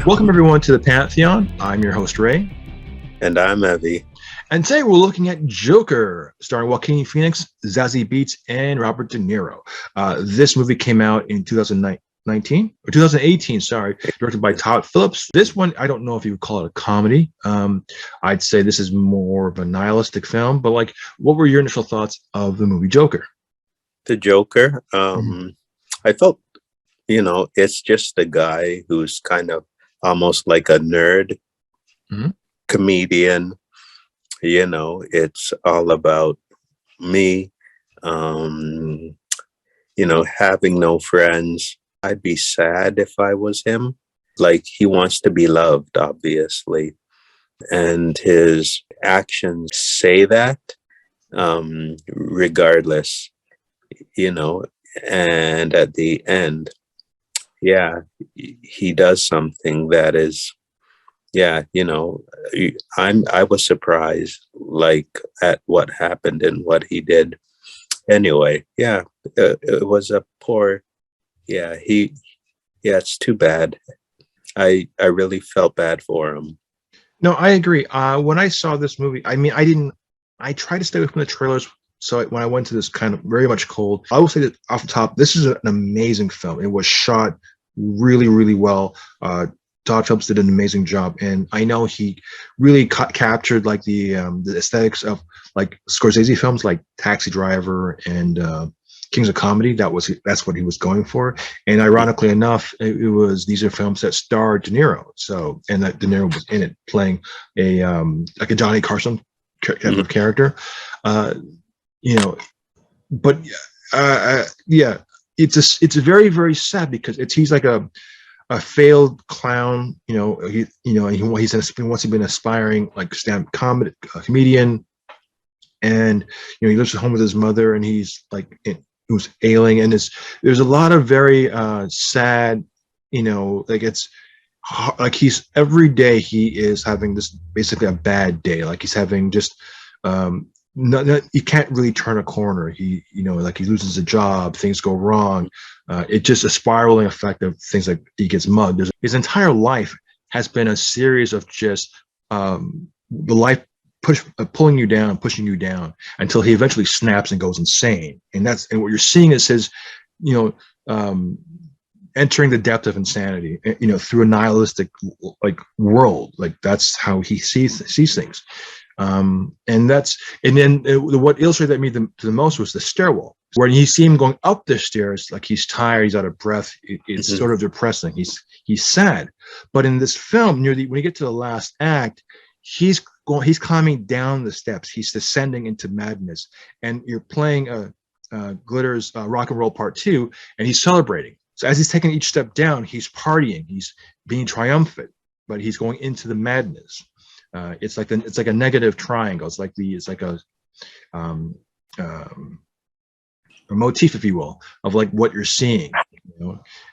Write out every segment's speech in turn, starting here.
Welcome everyone to the Pantheon. I'm your host Ray, And I'm Evie. and today we're looking at Joker, starring Joaquin Phoenix, Zazie Beetz, and Robert De Niro. This movie came out in 2019 or 2018, sorry, directed by Todd Phillips. This one, I don't know if you would call it a comedy. I'd say this is more of a nihilistic film. But what were your initial thoughts of the movie Joker? The Joker. Mhm. I felt, it's just a guy who's kind of almost like a nerd Mhm. comedian. It's all about me, um, having no friends. I'd be sad if I was him. Like, he wants to be loved, obviously. And his actions say that, regardless, you know, and at the end, yeah, he does something that is, yeah, I was surprised, like, at what happened and what he did. Anyway, yeah, it was a poor, yeah, yeah, it's too bad. I really felt bad for him. No, I agree. When I saw this movie, I mean, I tried to stay away from the trailers. So when I went to this kind of very much cold, I will say that off the top, this is an amazing film. It was shot really, really well. Todd Phillips did an amazing job, and I know he really captured like the aesthetics of like Scorsese films, like Taxi Driver and Kings of Comedy. That's what he was going for. And ironically enough, these are films that starred De Niro. So and that De Niro was in it, playing a like a Johnny Carson type Mhm. of character. Uh, you know, but yeah, it's very very sad because he's like a failed clown. He wants to be an aspiring like stand comedy comedian, and he lives at home with his mother, and he's like who's ailing, and there's a lot of very sad, like it's like he's every day he is having this basically a bad day, like he's having just he can't really turn a corner. Like he loses a job, things go wrong. It's just a spiraling effect of things like he gets mugged. His entire life has been a series of just the life pulling you down, pushing you down until he eventually snaps and goes insane. And what you're seeing is his, you know, um, entering the depth of insanity, through a nihilistic like world. Like that's how he sees things. And then what illustrated that me the most was the stairwell. When you see him going up the stairs, like he's tired, he's out of breath. It's Mhm. sort of depressing. He's sad. But in this film, when you get to the last act, he's climbing down the steps. He's descending into madness, and you're playing Glitter's Rock and Roll Part Two, and he's celebrating. So as he's taking each step down, he's partying. He's being triumphant, but he's going into the madness. It's like a negative triangle. It's like um, um, a motif, if you will, of like what you're seeing,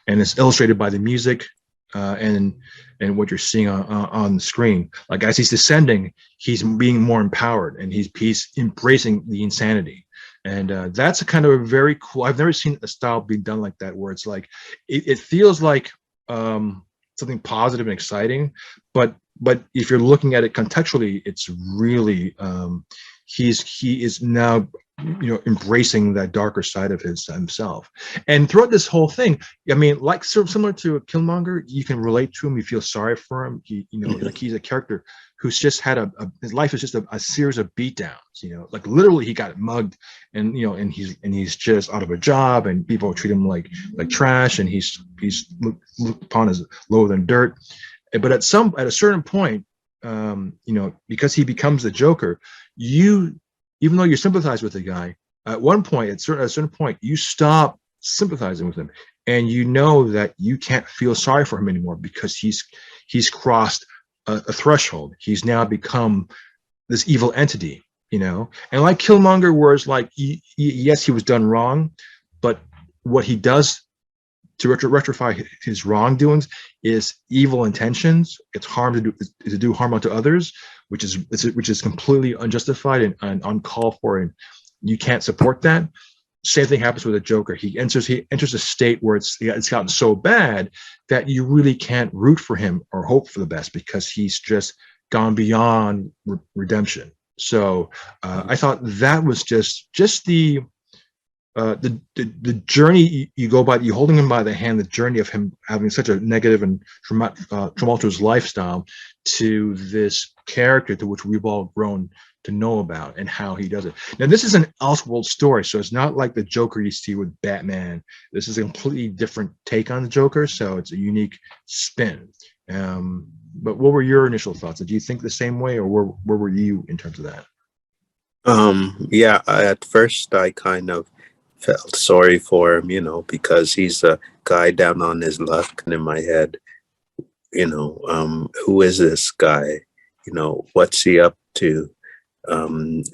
and it's illustrated by the music, and what you're seeing on the screen. Like as he's descending, he's being more empowered, and he's embracing the insanity. And that's a kind of a very cool. I've never seen a style being done like that, where it's like it feels like something positive and exciting, but if you're looking at it contextually, it's really he is now embracing that darker side of himself. And throughout this whole thing, I mean, like sort of similar to a Killmonger, you can relate to him, you feel sorry for him. Like he's a character who's just had his life is just a series of beatdowns. Like literally he got mugged, and he's just out of a job, and people treat him like trash, and he's looked upon as lower than dirt. But at a certain point, because he becomes the Joker, even though you sympathize with the guy, at one point, at a certain point, you stop sympathizing with him, and you know that you can't feel sorry for him anymore, because he's crossed a threshold. He's now become this evil entity, and like Killmonger, where it's like, yes, he was done wrong, but what he does to rectify his wrongdoings is evil intentions. It's harm to do harm unto others, which is completely unjustified and uncalled for, and you can't support that. same thing happens with the Joker. He enters a state where it's gotten so bad that you really can't root for him or hope for the best because he's just gone beyond redemption. So I thought that was just the journey you go by, you holding him by the hand, the journey of him having such a negative and tumultuous lifestyle to this character to which we've all grown to know about and how he does it. Now, this is an Elseworld story, so it's not like the Joker you see with Batman. This is a completely different take on the Joker, so it's a unique spin. But what were your initial thoughts? Did you think the same way, or where were you in terms of that? Yeah, at first I kind of felt sorry for him, because he's a guy down on his luck. And in my head, who is this guy? What's he up to?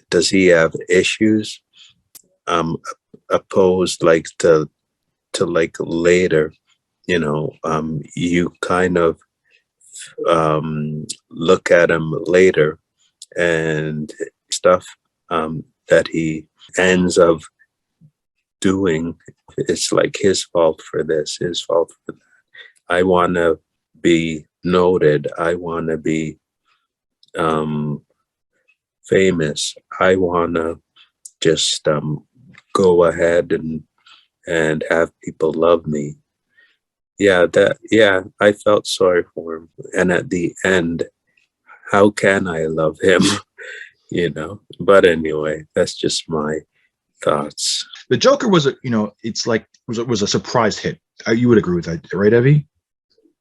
Does he have issues? Opposed like to like later, you kind of look at him later and stuff that he ends up doing. It's like his fault for this, his fault for that. I want to be noted. I want to be famous. I want to just go ahead and have people love me. Yeah, I felt sorry for him. And at the end, how can I love him? But anyway, that's just my thoughts. The Joker was was a surprise hit. You would agree with that, right, Evie?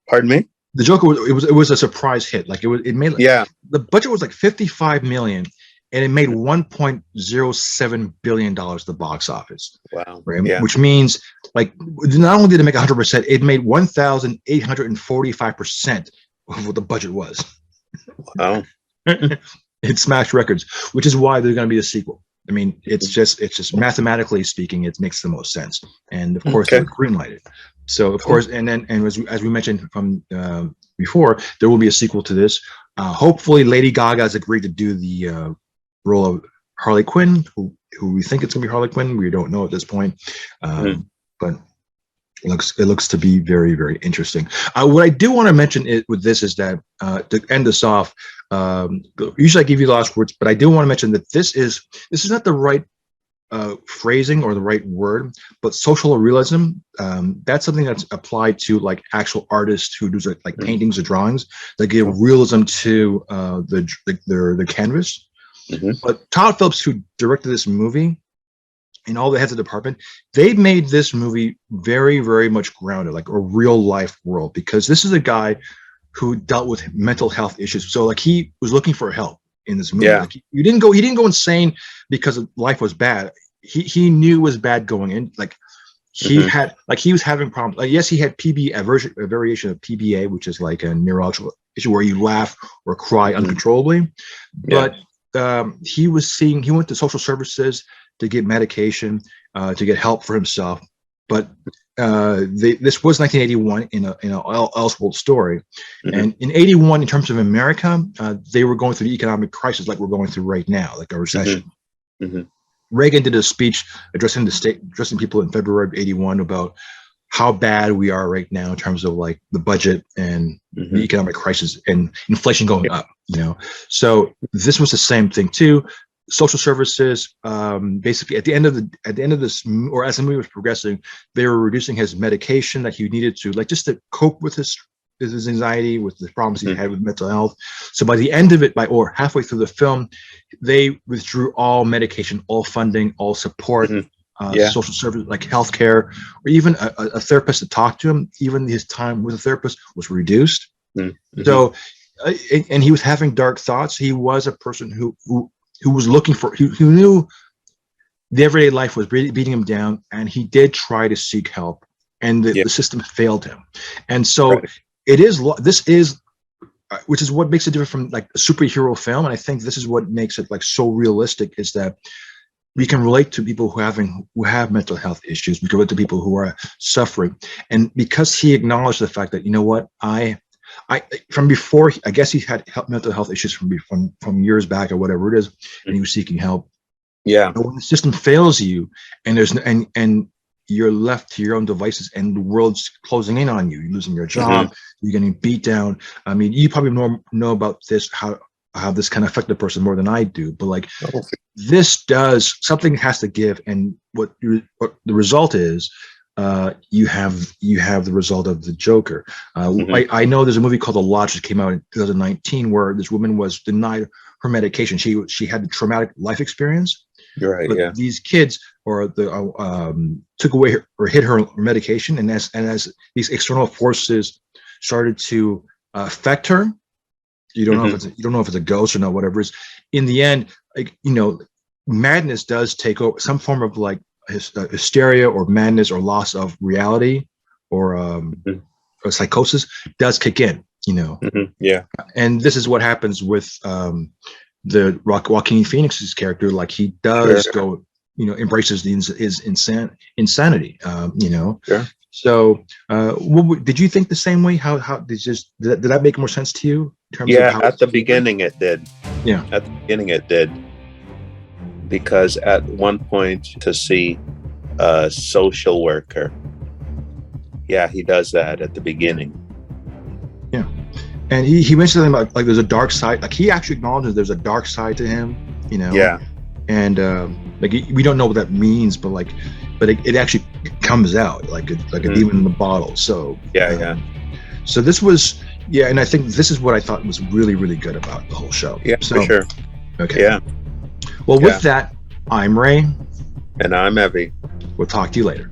Pardon me? The Joker was a surprise hit. Like it made the budget was like 55 million, and it made 1.07 billion dollars at the box office. Wow! Right? Yeah. Which means like not only did it make 100%, it made 1,845% of what the budget was. Wow! It smashed records, which is why there's going to be a sequel. I mean, it's just mathematically speaking, it makes the most sense. And of course, they greenlight it. So of course, and as we mentioned from before, there will be a sequel to this. Hopefully, Lady Gaga has agreed to do the role of Harley Quinn, who we think it's going to be Harley Quinn. We don't know at this point, but it looks to be very, very interesting. What I do want to mention with this is that to end this off, usually I give you the last words, but I do want to mention that this is not the right phrasing or the right word, but social realism. That's something that's applied to like actual artists who do like paintings or drawings that give realism to the canvas. But Todd Phillips, who directed this movie, and all the heads of the department, they made this movie very, very much grounded, like a real life world, because this is a guy who dealt with mental health issues. So like he was looking for help in this movie. Yeah. Like he didn't go insane because life was bad. He knew it was bad going in. Like he he was having problems. Like, yes, he had a variation of PBA, which is like a neurological issue where you laugh or cry uncontrollably. But he went to social services to get medication, to get help for himself. But this was 1981 in an Elseworld story. And in 81, in terms of America, they were going through the economic crisis like we're going through right now, like a recession. Reagan did a speech addressing people in February of 81 about how bad we are right now in terms of like the budget and the economic crisis and inflation going up, So this was the same thing too. Social services, basically at the end of this, or as the movie was progressing, they were reducing his medication that he needed to, like, just to cope with his anxiety, with the problems he had with mental health. So by the end of it, or halfway through the film, they withdrew all medication, all funding, all support, social service, like healthcare, or even a therapist to talk to him. Even his time with a therapist was reduced. So, and he was having dark thoughts. He was a person who was looking for, who knew the everyday life was beating him down, and he did try to seek help, and the system failed him. And so this is, which is what makes it different from like a superhero film. And I think this is what makes it like so realistic, is that we can relate to people who have mental health issues. We can relate to people who are suffering. And because he acknowledged the fact that, you know what, I from before, I guess he had mental health issues from years back or whatever it is, and he was seeking help. Yeah. But when the system fails you, and and you're left to your own devices, and the world's closing in on you, you're losing your job, you're getting beat down. I mean, you probably know about this, how this kind of affect the person more than I do. But like, Oh, this does, something has to give, and what the result is, you have the result of the Joker. I know there's a movie called The Lodge that came out in 2019 where this woman was denied her medication. She had a traumatic life experience, you're right. but Yeah. these kids took away her, or hid her medication, and as these external forces started to affect her, you don't know if it's a ghost or not, whatever it is. In the end, like, madness does take over, some form of like hysteria or madness or loss of reality, or psychosis does kick in. Yeah. And this is what happens with the Joaquin Phoenix's character. Like, he does go, embraces his insanity. Sure. So, did you think the same way? How did that make more sense to you in terms of how At the beginning it did. Yeah. At the beginning it did. Because at one point, to see a social worker, he does that at the beginning. Yeah. And he mentioned something about, like, there's a dark side. Like, he actually acknowledges there's a dark side to him, Yeah. And like, we don't know what that means, but it actually comes out like a demon in the bottle. So so this was, and I think this is what I thought was really, really good about the whole show. So, for sure. Okay. Yeah. Well, with that, I'm Ray. And I'm Evie. We'll talk to you later.